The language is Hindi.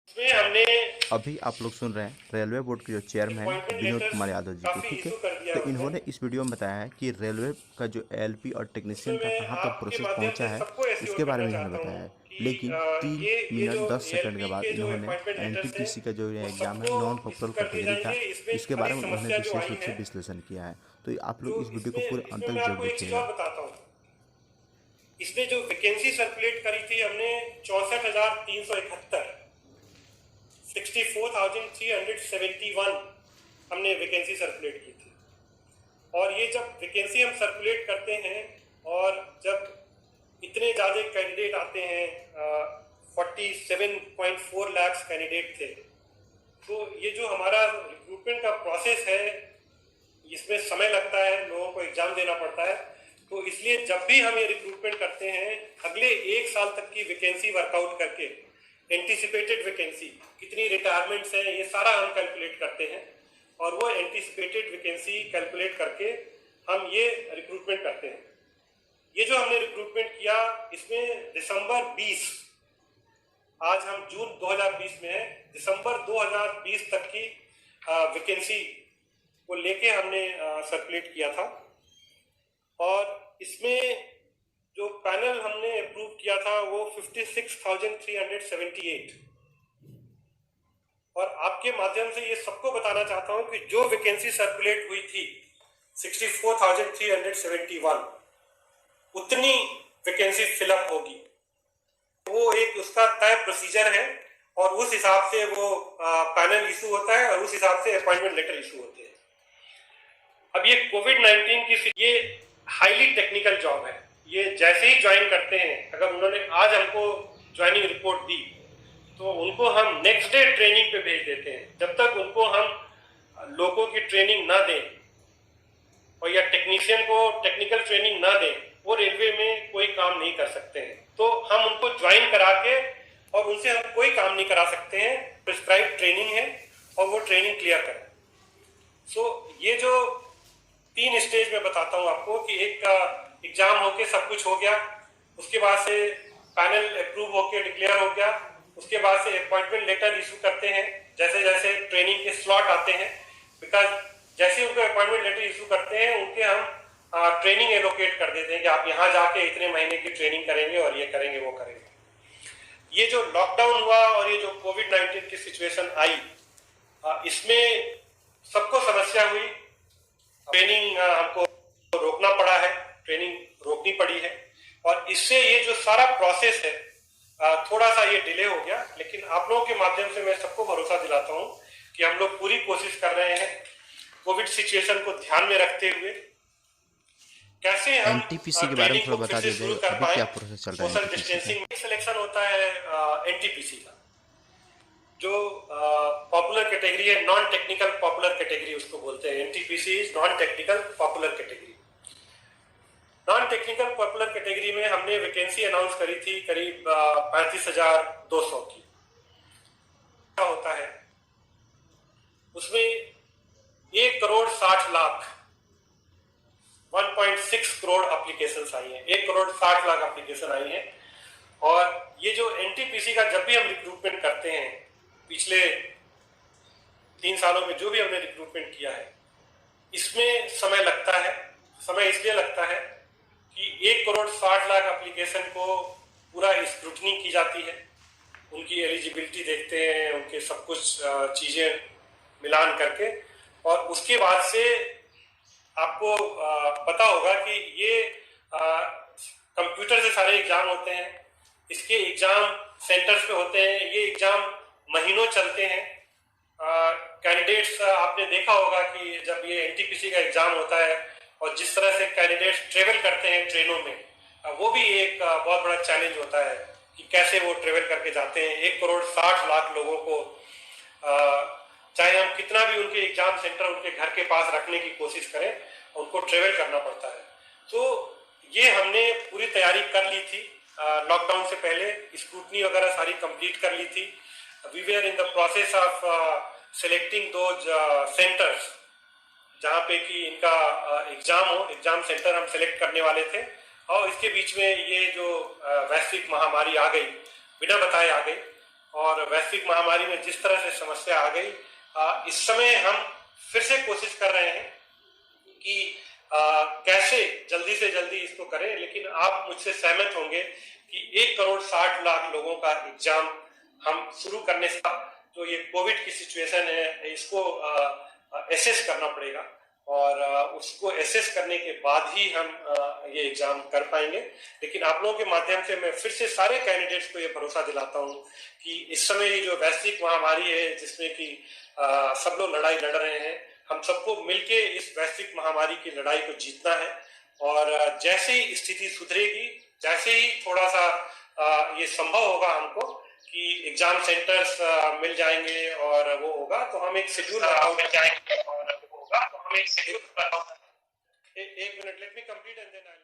इसमें हमने अभी आप लोग सुन रहे हैं रेलवे बोर्ड के जो chairman appointment Vinod letters Kumar Yadav ji को, काफ़ी ठीक है। इशू कर दिया तो है उसमें। इन्होंने इस वीडियो में बताया है कि रेलवे का जो एलपी और टेक्नीशियन उसमें का मैं कहाँ तक आपके प्रोसेस माध्यम पहुंचा से है, सबको एश्योर उसके बारे करना में इन्होंने चाहता हूँ बताया है। कि लेकिन 3 ये मिनट जो 10 सेकंड के एएलपी बाद के जो इन्होंने अपॉइंटमेंट लेटर्स हैं एनटीपीसी का जो ये वो एग्ज़ाम है सबको नॉन इशू पॉपुलर कर दिए कैटेगरी का, जाएंगे। इसमें इसके बारे खड़ी में उन्होंने समस्या जो विशेष आई रूप से है, विश्लेषण किया है। तो आप जो लोग इस वीडियो को पूरे अंत इसमें तक मैं जरूर आपको एक चीज़ और देखिएगा। बताता हूँ। इसमें जो वैकेंसी सर्कुलेट करी थी हमने 64,371, 64,371 हमने वैकेंसी सर्कुलेट की थी। और ये जब वैकेंसी हम सर्कुलेट करते हैं और जब इतने ज़्यादा कैंडिडेट आते हैं, 47.4 लाख कैंडिडेट थे, तो ये जो हमारा रिक्रूटमेंट का प्रोसेस है इसमें समय लगता है, लोगों को एग्जाम देना पड़ता है। तो इसलिए जब भी हम ये रिक्रूटमेंट करते हैं अगले 1 साल तक की वैकेंसी वर्कआउट करके, एंटिसिपेटेड वैकेंसी कितनी रिटायरमेंट्स हैं ये सारा हम कैलकुलेट करते हैं और वो एंटिसिपेटेड वैकेंसी कैलकुलेट करके हम ये रिक्रूटमेंट करते हैं। ये जो हमने रिक्रूटमेंट किया इसमें दिसंबर 20, आज हम जून 2020 में है, दिसंबर 2020 तक की वैकेंसी को लेके हमने सर्कुलेट किया था। और इसमें जो पैनल हमने अप्रूव किया था वो 56,378। और आपके माध्यम से ये सबको बताना चाहता हूं कि जो वैकेंसी सर्कुलेट हुई थी 64,371, उतनी वैकेंसी फिलअप होगी। वो एक उसका तय प्रोसीजर है और उस हिसाब से वो पैनल इशू होता है और उस हिसाब से अपॉइंटमेंट लेटर इशू होते हैं। अब ये कोविड-19 की ये हाईली टेक्निकल जॉब है। ये जैसे ही ज्वाइन करते हैं, अगर उन्होंने आज हमको ज्वाइनिंग रिपोर्ट दी तो उनको हम नेक्स्ट डे ट्रेनिंग पे भेज देते हैं। जब तक उनको हम लोगों की ट्रेनिंग ना दें और या टेक्नीशियन को टेक्निकल ट्रेनिंग ना दें, वो रेलवे में कोई काम नहीं कर सकते हैं। तो हम उनको ज्वाइन करा के और उनसे हम कोई काम नहीं करा सकते हैं। प्रिस्क्राइब ट्रेनिंग है और वो ट्रेनिंग क्लियर करें। ये जो 3 स्टेज में बताता हूँ आपको कि एक का एग्जाम होके सब कुछ हो गया, उसके बाद से पैनल अप्रूव होके डिक्लेयर हो गया, उसके बाद से अपॉइंटमेंट लेटर इशू करते हैं जैसे जैसे ट्रेनिंग के स्लॉट आते हैं। बिकॉज जैसे उनको अपॉइंटमेंट लेटर इशू करते हैं उनके हम ट्रेनिंग एलोकेट कर देते हैं कि आप यहाँ जाके इतने महीने की ट्रेनिंग करेंगे और ये करेंगे वो करेंगे। ये जो लॉकडाउन हुआ और ये जो कोविड-19 की सिचुएशन आई, इसमें सबको समस्या हुई। ट्रेनिंग हमको रोकना पड़ा है, ट्रेनिंग रोकनी पड़ी है और इससे ये जो सारा प्रोसेस है थोड़ा सा ये डिले हो गया। लेकिन आप लोगों के माध्यम से मैं सबको भरोसा दिलाता हूं कि हम लोग पूरी कोशिश कर रहे हैं कोविड सिचुएशन को ध्यान में रखते हुए कैसे हम एनटीपीसी के बारे में ट्रेनिंग थोड़ा को फिर बता से शुरू दीजिए, कर अभी पाए। क्या प्रोसेस चल रहा है सोशल एनटीपीसी का। डिस्टेंसिंग सिलेक्शन होता है एनटीपीसी का, जो पॉपुलर कैटेगरी है, नॉन टेक्निकल पॉपुलर कैटेगरी उसको बोलते हैं। NTPC is non technical popular category. Non technical popular category में हमने वैकेंसी अनाउंस करी थी करीब 35,200 की। क्या होता है उसमें 1,60,00,000 1.6 करोड़ एप्लीकेशंस आई हैं, 1,60,00,000 एप्लीकेशन आई हैं। और ये जो एनटीपीसी का जब भी हम रिक्रूटमेंट करते हैं, पिछले 3 सालों में जो भी हमने रिक्रूटमेंट किया है, इसमें समय लगता है। समय इसलिए लगता है कि 1,60,00,000 एप्लीकेशन को पूरा स्क्रूटनी की जाती है, उनकी एलिजिबिलिटी देखते हैं, उनके सब कुछ चीज़ें मिलान करके, और उसके बाद से आपको पता होगा कि ये कंप्यूटर से सारे एग्जाम होते हैं। इसके एग्जाम सेंटर्स पे होते हैं, ये एग्जाम महीनों चलते हैं। कैंडिडेट्स आपने देखा होगा कि जब ये एनटीपीसी का एग्जाम होता है और जिस तरह से कैंडिडेट्स ट्रेवल करते हैं ट्रेनों में, वो भी एक बहुत बड़ा चैलेंज होता है कि कैसे वो ट्रेवल करके जाते हैं। 1,60,00,000 लोगों को चाहे हम कितना भी उनके एग्जाम सेंटर उनके घर के पास रखने की कोशिश करें, उनको ट्रेवल करना पड़ता है। तो ये हमने पूरी तैयारी कर ली थी लॉकडाउन से पहले, स्क्रूटनी वगैरह सारी कंप्लीट कर ली थी। We were in the process of selecting those centres जहाँ पे कि इनका एग्जाम हो, एग्जाम सेंटर हम सेलेक्ट करने वाले थे। और इसके बीच में ये जो वैश्विक महामारी आ गई, बिना बताए आ गई, और वैश्विक महामारी में जिस तरह से समस्या आ गई, इस समय हम फिर से कोशिश कर रहे हैं कि कैसे जल्दी से जल्दी इसको करें। लेकिन आप मुझसे सहमत होंगे कि 1,60,00,000 लोगों का एग्जाम हम शुरू करने से जो ये कोविड की सिचुएशन है इसको एसेस करना पड़ेगा, और उसको एसेस करने के बाद ही हम ये एग्जाम कर पाएंगे। लेकिन आप लोगों के माध्यम से मैं फिर से सारे कैंडिडेट्स को ये भरोसा दिलाता हूँ कि इस समय ये जो वैश्विक महामारी है जिसमें कि सब लोग लड़ाई लड़ रहे हैं, हम सबको मिलके इस वैश्विक महामारी की लड़ाई को जीतना है। और जैसे ही स्थिति सुधरेगी, जैसे ही थोड़ा सा ये संभव होगा हमको कि एग्जाम सेंटर्स मिल जाएंगे और वो होगा, तो हम एक शेड्यूल मिल जाएंगे और वो होगा तो हम एक शेड्यूल। एक minute, let me complete and then I